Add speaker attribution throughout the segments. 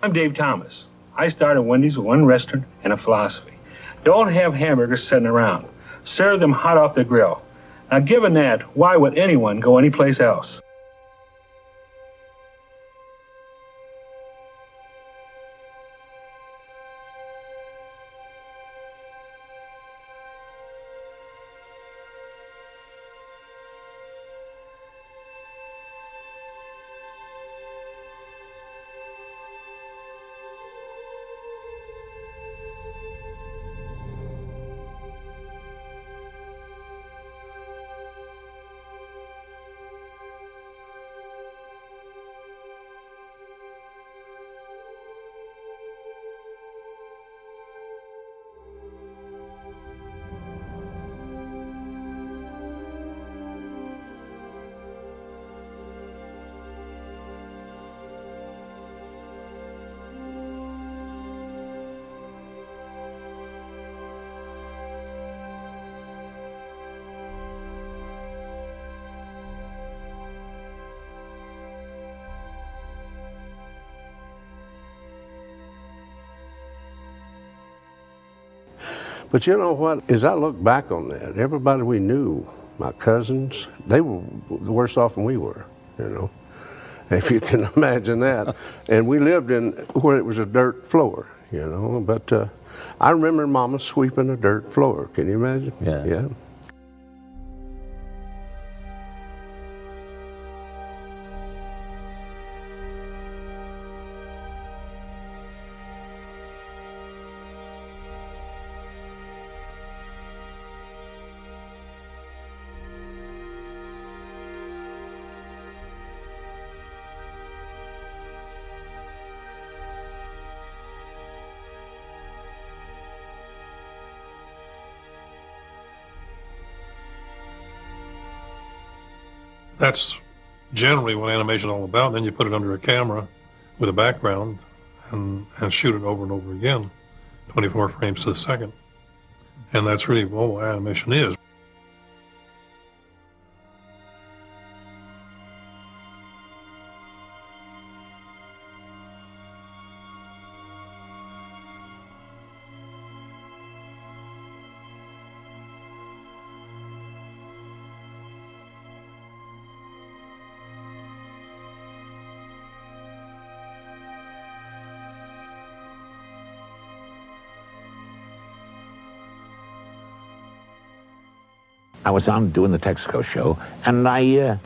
Speaker 1: I'm Dave Thomas. I started Wendy's with one restaurant and a philosophy. Don't have hamburgers sitting around. Serve them hot off the grill. Now, given that, why would anyone go anyplace else?
Speaker 2: But you know what, as I look back on that, everybody we knew, my cousins, they were worse off than we were, you know, if you can imagine that. And we lived in where it was a dirt floor, you know, but I remember Mama sweeping a dirt floor. Can you imagine?
Speaker 3: Yeah.
Speaker 2: Yeah.
Speaker 4: That's generally what animation is all about. Then you put it under a camera with a background and shoot it over and over again, 24 frames to the second. And that's really what animation is.
Speaker 5: I was on doing the Texaco show, and I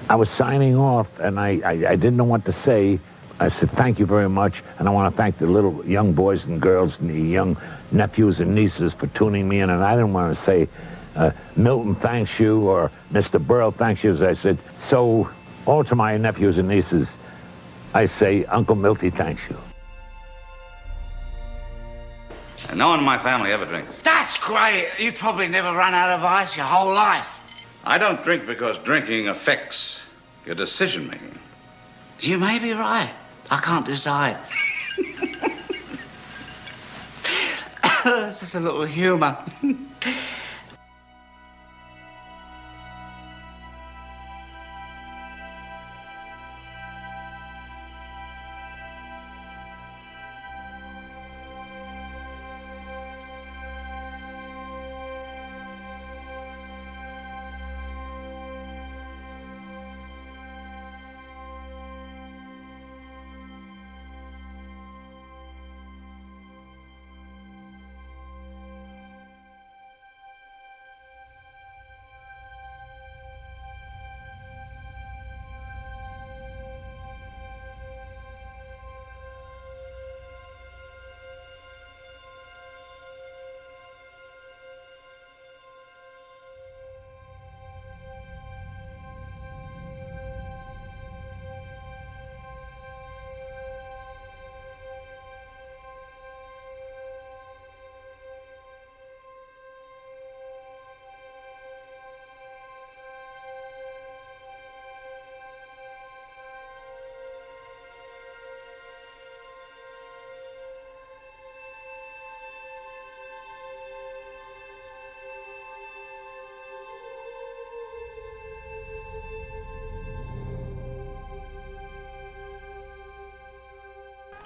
Speaker 5: was signing off, and I didn't know what to say. I said, thank you very much, and I want to thank the little young boys and girls and the young nephews and nieces for tuning me in, and I didn't want to say, Milton thanks you, or Mr. Burl thanks you. As I said, so all to my nephews and nieces, I say, Uncle Milty thanks you.
Speaker 6: And no one in my family ever drinks.
Speaker 7: That's great. You'd probably never run out of ice your whole life.
Speaker 6: I don't drink because drinking affects your decision-making.
Speaker 7: You may be right. I can't decide. It's just a little humor.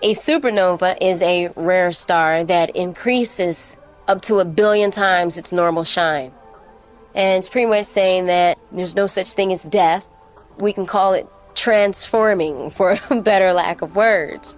Speaker 3: A supernova is a rare star that increases up to 1 billion times its normal shine. And it's pretty much saying that there's no such thing as death. We can call it transforming, for a better lack of words.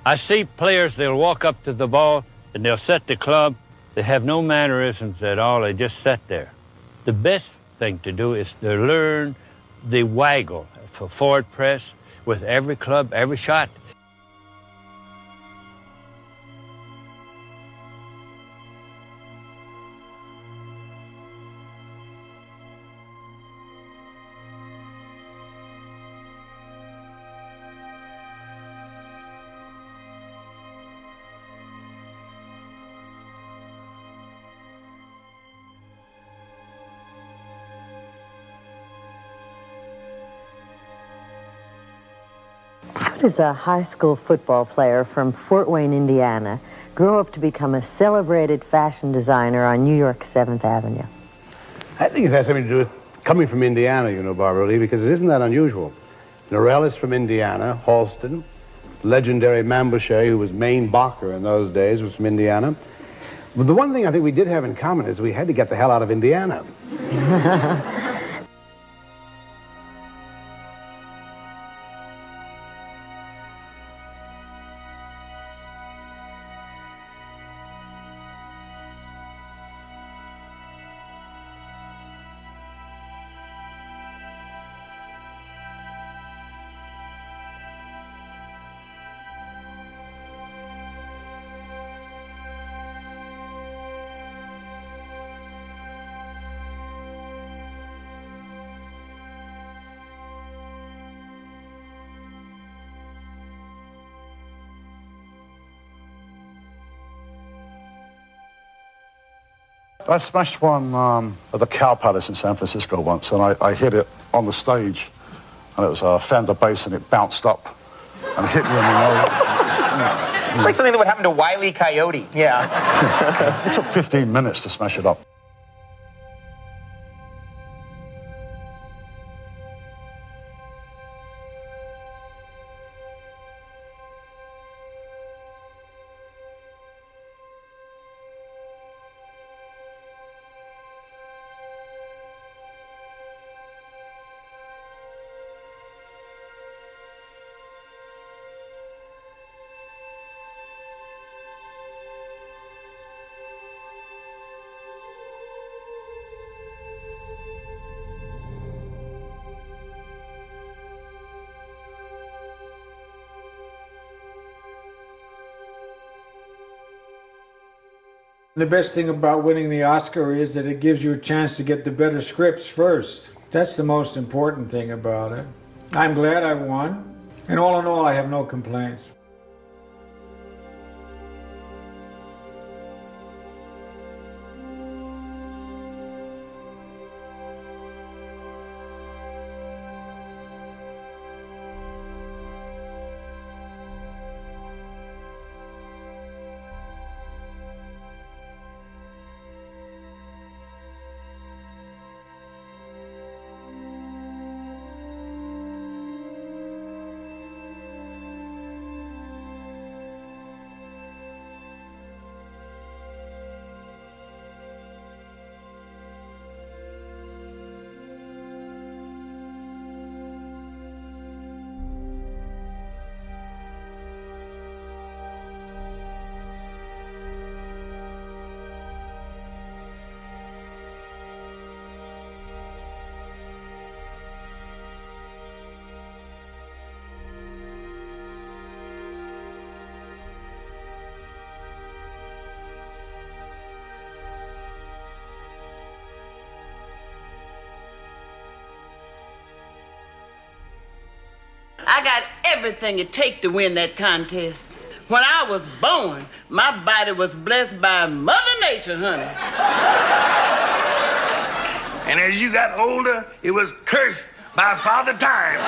Speaker 8: I see players, they'll walk up to the ball and they'll set the club. They have no mannerisms at all. They just sit there. The best thing to do is to learn the waggle for forward press with every club, every shot.
Speaker 9: How does a high school football player from Fort Wayne, Indiana, grow up to become a celebrated fashion designer on New York's 7th Avenue?
Speaker 10: I think it has something to do with coming from Indiana, you know, Barbara Lee, because it isn't that unusual. Norell is from Indiana, Halston, legendary Mambouche, who was Maine Barker in those days, was from Indiana. But the one thing I think we did have in common is we had to get the hell out of Indiana.
Speaker 11: I smashed one at the Cow Palace in San Francisco once, and I hit it on the stage, and it was a Fender bass, and it bounced up and hit me in the nose.
Speaker 12: It's like something that would happen to Wile E. Coyote. Yeah.
Speaker 11: It took 15 minutes to smash it up.
Speaker 13: The best thing about winning the Oscar is that it gives you a chance to get the better scripts first. That's the most important thing about it. I'm glad I won, and all in all, I have no complaints.
Speaker 14: I got everything it takes to win that contest. When I was born, my body was blessed by Mother Nature, honey.
Speaker 15: And as you got older, it was cursed by Father Time.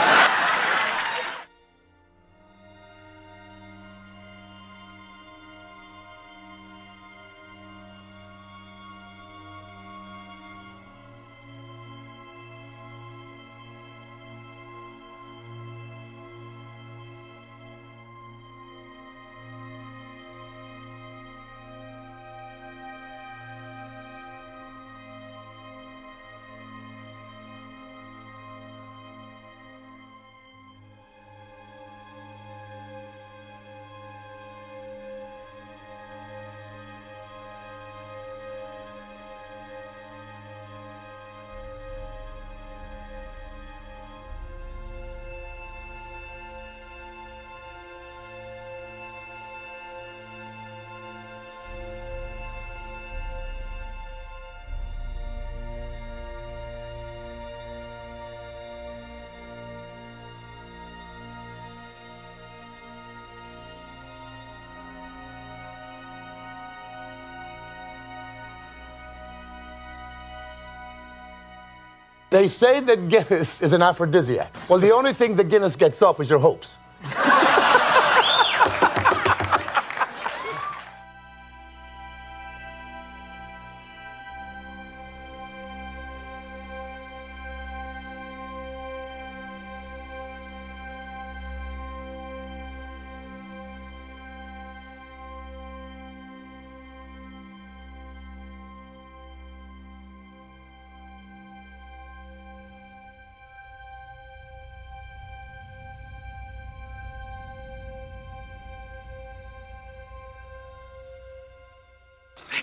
Speaker 16: They say that Guinness is an aphrodisiac. Well, the only thing that Guinness gets up is your hopes.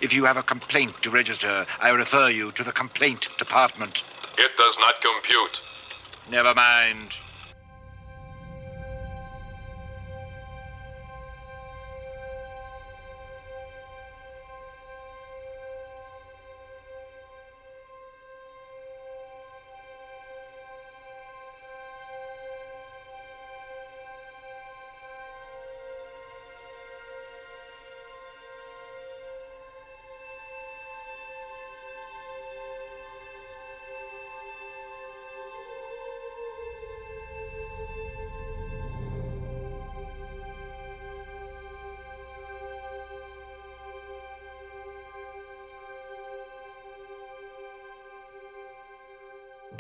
Speaker 17: If you have a complaint to register, I refer you to the complaint department.
Speaker 18: It does not compute.
Speaker 17: Never mind.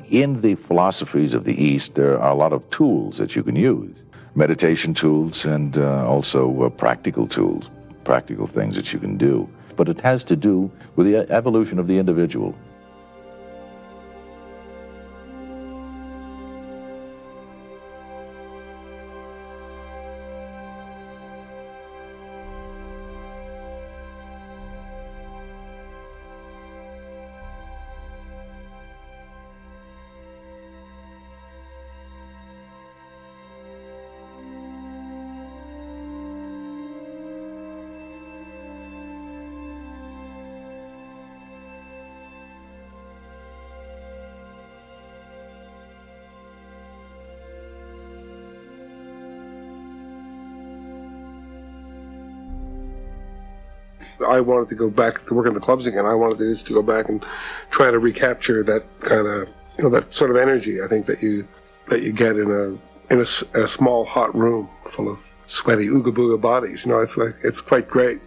Speaker 19: In the philosophies of the East, there are a lot of tools that you can use. Meditation tools and also practical tools, practical things that you can do. But it has to do with the evolution of the individual.
Speaker 20: I wanted to go back to work in the clubs again. I wanted to go back and try to recapture that kind of, that sort of energy. I think that you get in a small hot room full of sweaty ooga booga bodies. It's quite great.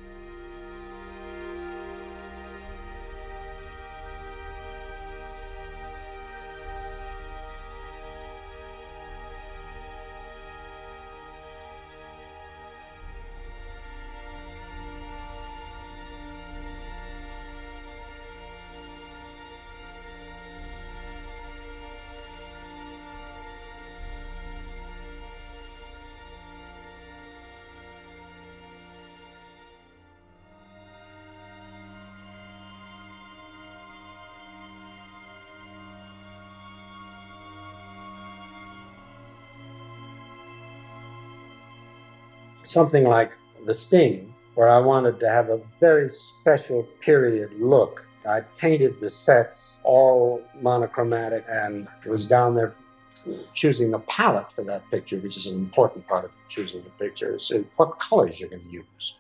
Speaker 21: Something like The Sting, where I wanted to have a very special period look. I painted the sets all monochromatic and was down there choosing the palette for that picture, which is an important part of choosing the picture, is what colors you're going to use.